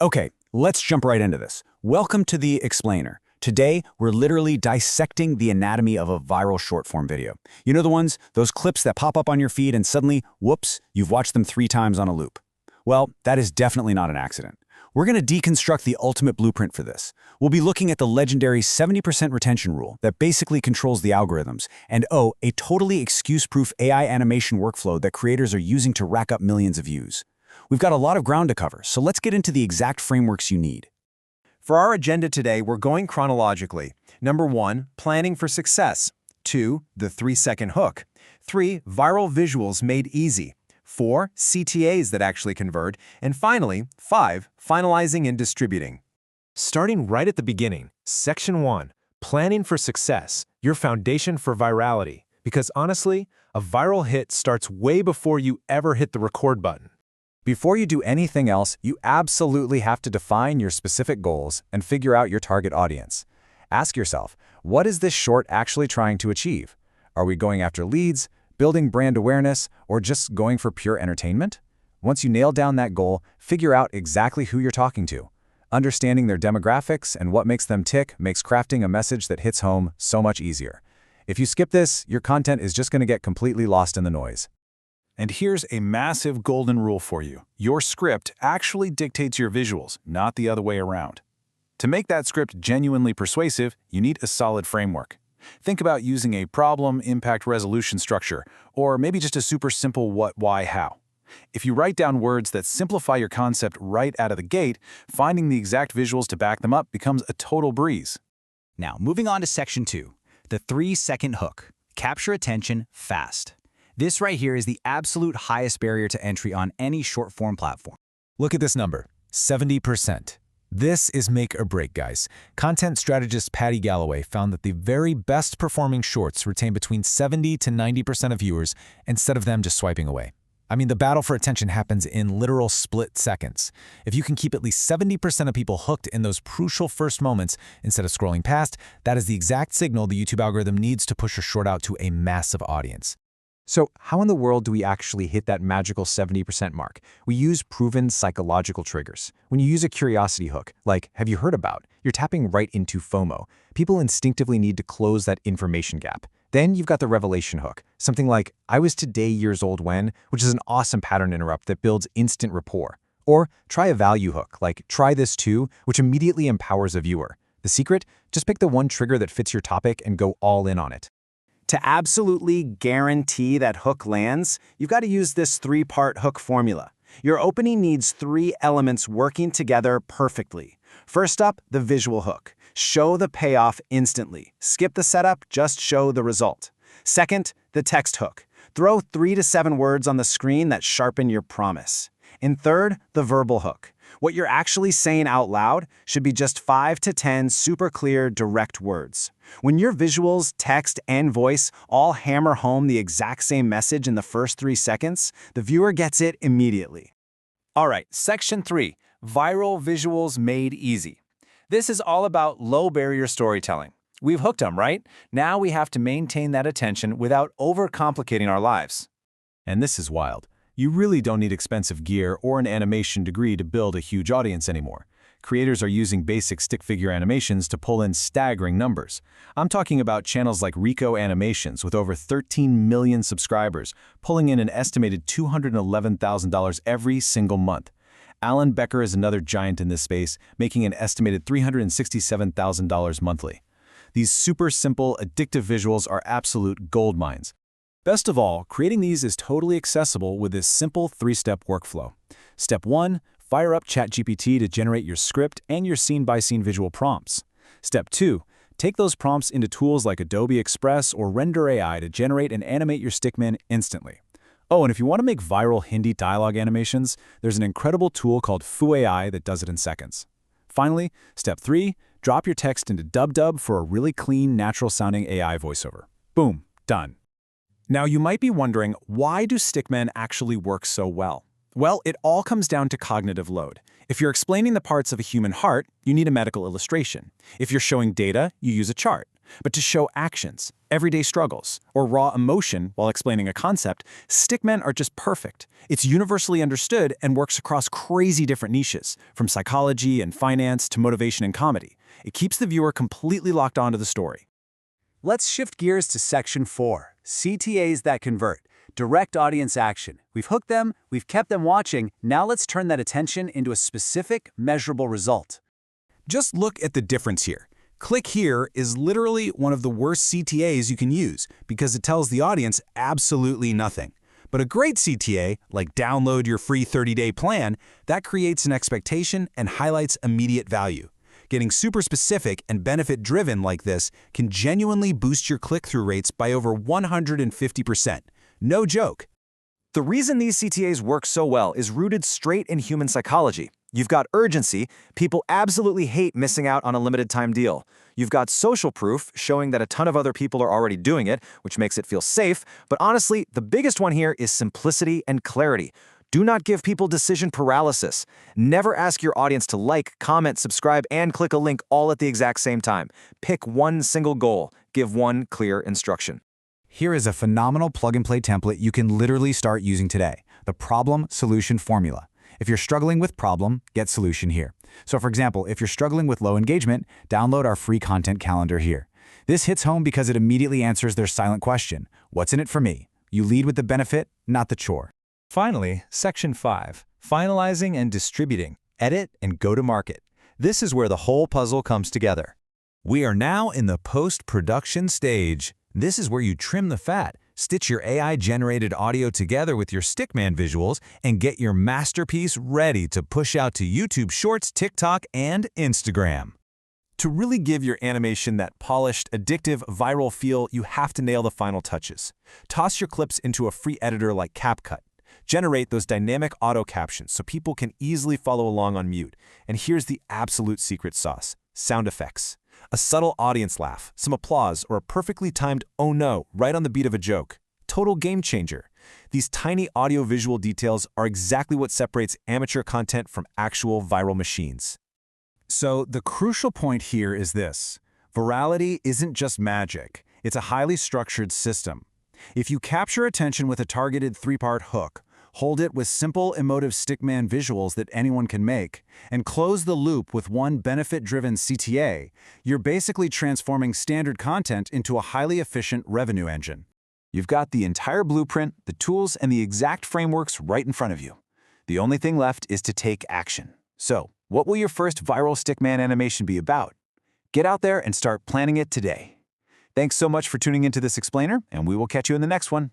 Okay, let's jump right into this. Welcome to the Explainer. Today, we're literally dissecting the anatomy of a viral short-form video. You know the ones, those clips that pop up on your feed and suddenly, whoops, you've watched them 3 times on a loop. Well, that is definitely not an accident. We're going to deconstruct the ultimate blueprint for this. We'll be looking at the legendary 70% retention rule that basically controls the algorithms, and a totally excuse-proof AI animation workflow that creators are using to rack up millions of views. We've got a lot of ground to cover, so let's get into the exact frameworks you need. For our agenda today, we're going chronologically. Number 1, planning for success. 2, the 3-second hook. 3, viral visuals made easy. 4, CTAs that actually convert. And finally, 5, finalizing and distributing. Starting right at the beginning, Section 1, Planning for Success, your foundation for virality. Because honestly, a viral hit starts way before you ever hit the record button. Before you do anything else, you absolutely have to define your specific goals and figure out your target audience. Ask yourself, what is this short actually trying to achieve? Are we going after leads, building brand awareness, or just going for pure entertainment? Once you nail down that goal, figure out exactly who you're talking to. Understanding their demographics and what makes them tick makes crafting a message that hits home so much easier. If you skip this, your content is just going to get completely lost in the noise. And here's a massive golden rule for you. Your script actually dictates your visuals, not the other way around. To make that script genuinely persuasive, you need a solid framework. Think about using a problem, impact, resolution structure, or maybe just a super simple what, why, how. If you write down words that simplify your concept right out of the gate, finding the exact visuals to back them up becomes a total breeze. Now, moving on to Section 2, the 3-second hook. Capture attention fast. This right here is the absolute highest barrier to entry on any short-form platform. Look at this number, 70%. This is make or break, guys. Content strategist Patty Galloway found that the very best performing shorts retain between 70 to 90% of viewers instead of them just swiping away. I mean, the battle for attention happens in literal split seconds. If you can keep at least 70% of people hooked in those crucial first moments instead of scrolling past, that is the exact signal the YouTube algorithm needs to push your short out to a massive audience. So how in the world do we actually hit that magical 70% mark? We use proven psychological triggers. When you use a curiosity hook, like have you heard about, you're tapping right into FOMO. People instinctively need to close that information gap. Then you've got the revelation hook, something like I was today years old when, which is an awesome pattern interrupt that builds instant rapport. Or try a value hook, like try this too, which immediately empowers a viewer. The secret? Just pick the one trigger that fits your topic and go all in on it. To absolutely guarantee that hook lands, you've got to use this 3-part hook formula. Your opening needs 3 elements working together perfectly. First up, the visual hook. Show the payoff instantly. Skip the setup, just show the result. Second, the text hook. Throw 3 to 7 words on the screen that sharpen your promise. And third, the verbal hook. What you're actually saying out loud should be just 5 to 10 super clear, direct words. When your visuals, text, and voice all hammer home the exact same message in the first 3 seconds, the viewer gets it immediately. All right, Section 3, Viral Visuals Made Easy. This is all about low-barrier storytelling. We've hooked them, right? Now we have to maintain that attention without overcomplicating our lives. And this is wild. You really don't need expensive gear or an animation degree to build a huge audience anymore. Creators are using basic stick figure animations to pull in staggering numbers. I'm talking about channels like Rico Animations with over 13 million subscribers, pulling in an estimated $211,000 every single month. Alan Becker is another giant in this space, making an estimated $367,000 monthly. These super simple, addictive visuals are absolute gold mines. Best of all, creating these is totally accessible with this simple 3-step workflow. Step 1, fire up ChatGPT to generate your script and your scene-by-scene visual prompts. Step 2, take those prompts into tools like Adobe Express or Render AI to generate and animate your stickman instantly. Oh, and if you want to make viral Hindi dialogue animations, there's an incredible tool called Foo AI that does it in seconds. Finally, Step 3, drop your text into DubDub for a really clean, natural-sounding AI voiceover. Boom, done. Now, you might be wondering, why do stickmen actually work so well? Well, it all comes down to cognitive load. If you're explaining the parts of a human heart, you need a medical illustration. If you're showing data, you use a chart. But to show actions, everyday struggles, or raw emotion while explaining a concept, stickmen are just perfect. It's universally understood and works across crazy different niches, from psychology and finance to motivation and comedy. It keeps the viewer completely locked onto the story. Let's shift gears to Section 4, CTAs that convert. Direct audience action. We've hooked them, we've kept them watching, now let's turn that attention into a specific, measurable result. Just look at the difference here. Click here is literally one of the worst CTAs you can use because it tells the audience absolutely nothing. But a great CTA, like download your free 30-day plan, that creates an expectation and highlights immediate value. Getting super specific and benefit-driven like this can genuinely boost your click-through rates by over 150%. No joke. The reason these CTAs work so well is rooted straight in human psychology. You've got urgency. People absolutely hate missing out on a limited time deal. You've got social proof, showing that a ton of other people are already doing it, which makes it feel safe. But honestly, the biggest one here is simplicity and clarity. Do not give people decision paralysis. Never ask your audience to like, comment, subscribe, and click a link all at the exact same time. Pick one single goal. Give one clear instruction. Here is a phenomenal plug-and-play template you can literally start using today, the problem-solution formula. If you're struggling with problem, get solution here. So for example, if you're struggling with low engagement, download our free content calendar here. This hits home because it immediately answers their silent question, what's in it for me? You lead with the benefit, not the chore. Finally, Section 5, finalizing and distributing, edit and go to market. This is where the whole puzzle comes together. We are now in the post-production stage. This is where you trim the fat, stitch your AI-generated audio together with your Stickman visuals, and get your masterpiece ready to push out to YouTube Shorts, TikTok, and Instagram. To really give your animation that polished, addictive, viral feel, you have to nail the final touches. Toss your clips into a free editor like CapCut. Generate those dynamic auto captions so people can easily follow along on mute. And here's the absolute secret sauce: sound effects. A subtle audience laugh, some applause, or a perfectly timed "oh no" right on the beat of a joke. Total game changer. These tiny audio-visual details are exactly what separates amateur content from actual viral machines. So the crucial point here is this: virality isn't just magic, it's a highly structured system. If you capture attention with a targeted 3-part hook, hold it with simple emotive stickman visuals that anyone can make, and close the loop with one benefit-driven CTA, you're basically transforming standard content into a highly efficient revenue engine. You've got the entire blueprint, the tools, and the exact frameworks right in front of you. The only thing left is to take action. So, what will your first viral stickman animation be about? Get out there and start planning it today. Thanks so much for tuning into this explainer, and we will catch you in the next one.